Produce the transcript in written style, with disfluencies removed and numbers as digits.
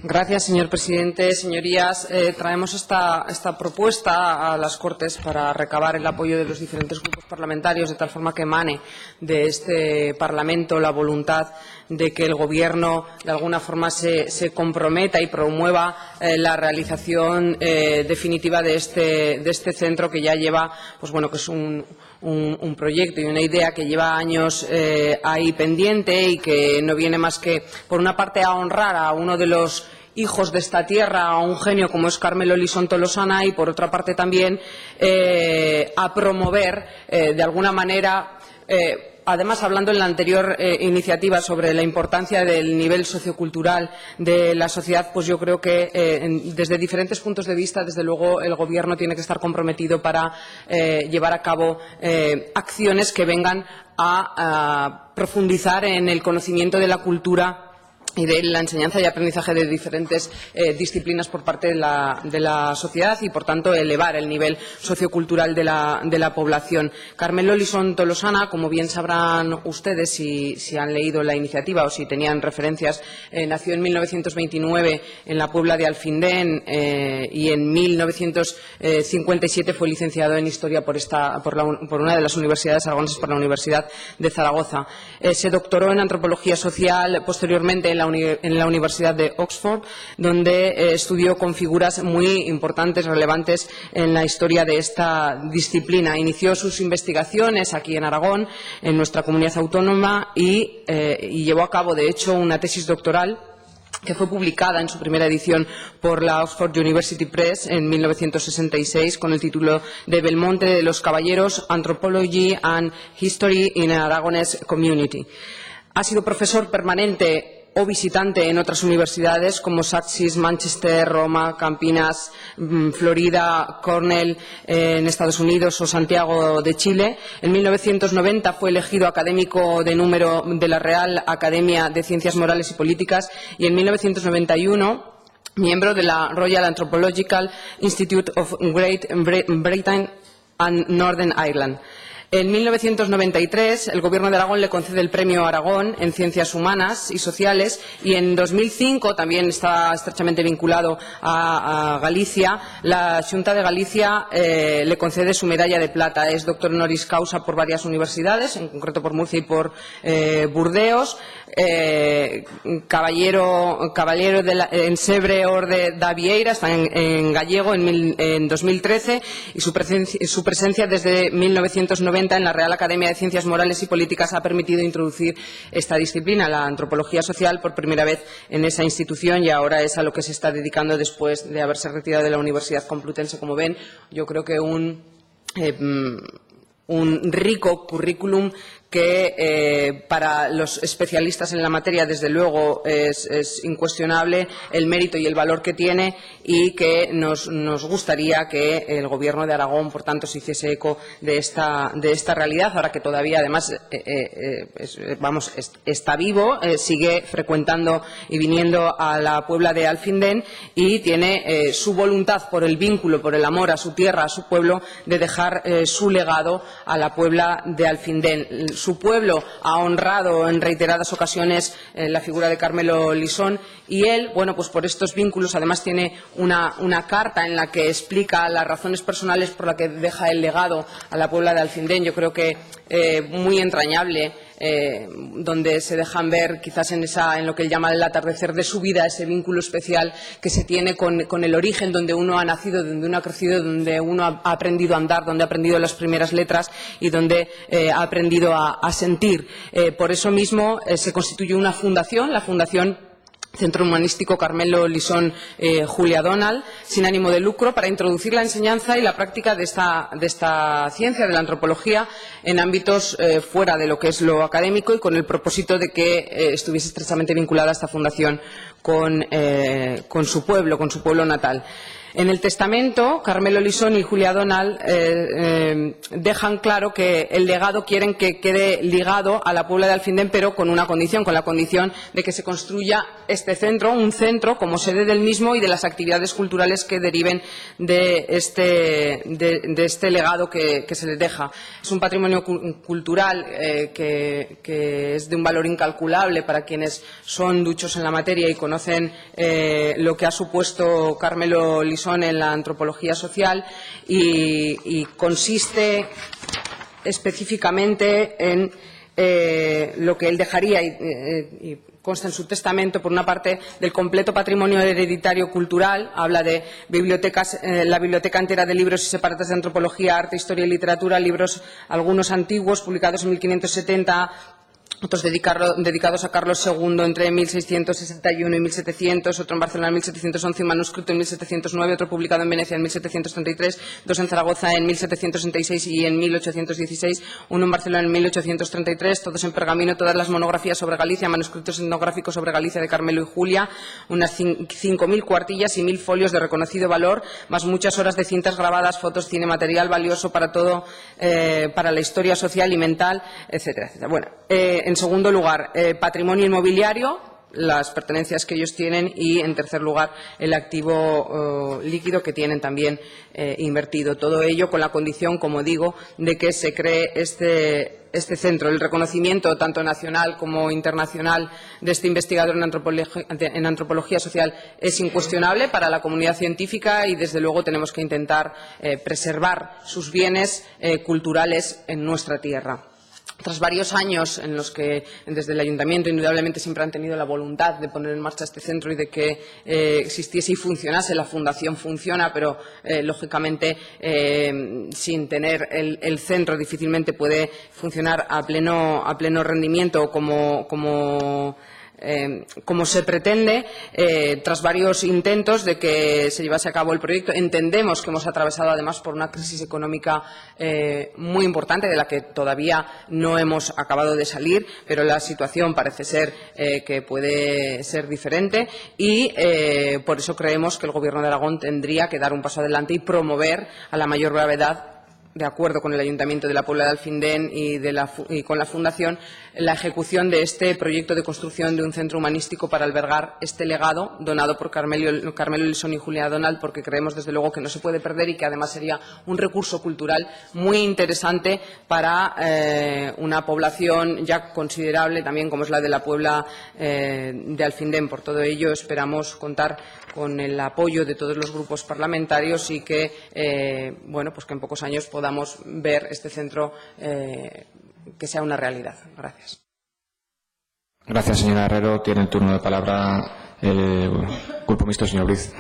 Gracias, señor presidente. Señorías, traemos esta propuesta a las Cortes para recabar el apoyo de los diferentes grupos parlamentarios, de tal forma que emane de este Parlamento la voluntad de que el Gobierno, de alguna forma, se comprometa y promueva la realización definitiva de este centro, que ya lleva, pues bueno, que es un proyecto y una idea que lleva años ahí pendiente y que no viene más que, por una parte, a honrar a uno de los hijos de esta tierra, a un genio como es Carmelo Lisón Tolosana, y por otra parte también a promover de alguna manera, además, hablando en la anterior iniciativa sobre la importancia del nivel sociocultural de la sociedad, pues yo creo que desde diferentes puntos de vista, desde luego, el Gobierno tiene que estar comprometido para llevar a cabo acciones que vengan a profundizar en el conocimiento de la cultura y de la enseñanza y aprendizaje de diferentes disciplinas por parte de la sociedad y, por tanto, elevar el nivel sociocultural de la población. Carmelo Lisón Tolosana, como bien sabrán ustedes si han leído la iniciativa o si tenían referencias, nació en 1929 en la Puebla de Alfindén y en 1957 fue licenciado en Historia por una de las universidades aragonesas, por la Universidad de Zaragoza. Se doctoró en Antropología Social posteriormente en la Universidad de Oxford, donde estudió con figuras muy importantes, relevantes en la historia de esta disciplina. Inició sus investigaciones aquí en Aragón, en nuestra comunidad autónoma, y llevó a cabo, de hecho, una tesis doctoral que fue publicada en su primera edición por la Oxford University Press en 1966 con el título de Belmonte de los Caballeros, Anthropology and History in an Aragonese Community. Ha sido profesor permanente o visitante en otras universidades como Sussex, Manchester, Roma, Campinas, Florida, Cornell en Estados Unidos o Santiago de Chile. En 1990 fue elegido académico de número de la Real Academia de Ciencias Morales y Políticas y en 1991 miembro de la Royal Anthropological Institute of Great Britain and Northern Ireland. En 1993, el Gobierno de Aragón le concede el Premio Aragón en Ciencias Humanas y Sociales, y en 2005, también está estrechamente vinculado a Galicia, la Xunta de Galicia le concede su medalla de plata. Es doctor honoris causa por varias universidades, en concreto por Murcia y por Burdeos, caballero en Sebre Orde da Vieira, está en gallego en 2013, y su presencia desde 1990 en la Real Academia de Ciencias Morales y Políticas ha permitido introducir esta disciplina, la antropología social, por primera vez en esa institución, y ahora es a lo que se está dedicando después de haberse retirado de la Universidad Complutense. Como ven, yo creo que un rico currículum que para los especialistas en la materia, desde luego, es incuestionable el mérito y el valor que tiene, y que nos gustaría que el Gobierno de Aragón, por tanto, se hiciese eco de esta realidad, ahora que todavía, además, está vivo, sigue frecuentando y viniendo a la Puebla de Alfindén, y tiene su voluntad, por el vínculo, por el amor a su tierra, a su pueblo, de dejar su legado a la Puebla de Alfindén. Su pueblo ha honrado en reiteradas ocasiones la figura de Carmelo Lisón, y él, bueno, pues por estos vínculos, además tiene una carta en la que explica las razones personales por las que deja el legado a la Puebla de Alfindén, yo creo que muy entrañable, donde se dejan ver, quizás en lo que él llama el atardecer de su vida, ese vínculo especial que se tiene con el origen, donde uno ha nacido, donde uno ha crecido, donde uno ha aprendido a andar, donde ha aprendido las primeras letras y donde ha aprendido a sentir. Por eso mismo se constituyó una fundación, la Fundación Centro Humanístico Carmelo Lisón Julia Donald, sin ánimo de lucro, para introducir la enseñanza y la práctica de esta ciencia, de la antropología, en ámbitos fuera de lo que es lo académico, y con el propósito de que estuviese estrechamente vinculada esta fundación con su pueblo natal. En el testamento, Carmelo Lisón y Julia Donald dejan claro que el legado quieren que quede ligado a la Puebla de Alfindén, pero con una condición, con la condición de que se construya este centro, un centro como sede del mismo y de las actividades culturales que deriven de este legado que se les deja. Es un patrimonio cultural que es de un valor incalculable para quienes son duchos en la materia y conocen lo que ha supuesto Carmelo Lisón en la antropología social y consiste específicamente en lo que él dejaría y consta en su testamento, por una parte, del completo patrimonio hereditario cultural, habla de bibliotecas, la biblioteca entera de libros y separatas de antropología, arte, historia y literatura, libros algunos antiguos, publicados en 1570, otros dedicados a Carlos II entre 1661 y 1700, otro en Barcelona en 1711, un manuscrito en 1709, otro publicado en Venecia en 1733, dos en Zaragoza en 1766 y en 1816, uno en Barcelona en 1833, todos en pergamino, todas las monografías sobre Galicia, manuscritos etnográficos sobre Galicia de Carmelo y Julia, unas 5.000 cuartillas y 1.000 folios de reconocido valor, más muchas horas de cintas grabadas, fotos, cine, material valioso para todo, para la historia social y mental, etcétera, etcétera. Bueno, en segundo lugar, patrimonio inmobiliario, las pertenencias que ellos tienen y, en tercer lugar, el activo líquido que tienen también invertido. Todo ello con la condición, como digo, de que se cree este centro. El reconocimiento, tanto nacional como internacional, de este investigador en antropología social es incuestionable para la comunidad científica y, desde luego, tenemos que intentar preservar sus bienes culturales en nuestra tierra. Tras varios años en los que desde el Ayuntamiento indudablemente siempre han tenido la voluntad de poner en marcha este centro y de que existiese y funcionase, la Fundación funciona, pero lógicamente sin tener el centro difícilmente puede funcionar a pleno rendimiento como se pretende, tras varios intentos de que se llevase a cabo el proyecto. Entendemos que hemos atravesado además por una crisis económica muy importante de la que todavía no hemos acabado de salir, pero la situación parece ser que puede ser diferente y por eso creemos que el Gobierno de Aragón tendría que dar un paso adelante y promover a la mayor brevedad, de acuerdo con el Ayuntamiento de la Puebla de Alfindén y con la Fundación, la ejecución de este proyecto de construcción de un centro humanístico para albergar este legado donado por Carmelo Lisón y Julia Donald, porque creemos, desde luego, que no se puede perder y que además sería un recurso cultural muy interesante para una población ya considerable también como es la de la Puebla de Alfindén. Por todo ello, esperamos contar con el apoyo de todos los grupos parlamentarios y que, pues que en pocos años podamos ver este centro que sea una realidad. Gracias. Gracias, señora Herrero. Tiene el turno de palabra el Grupo Mixto, señor Ruiz.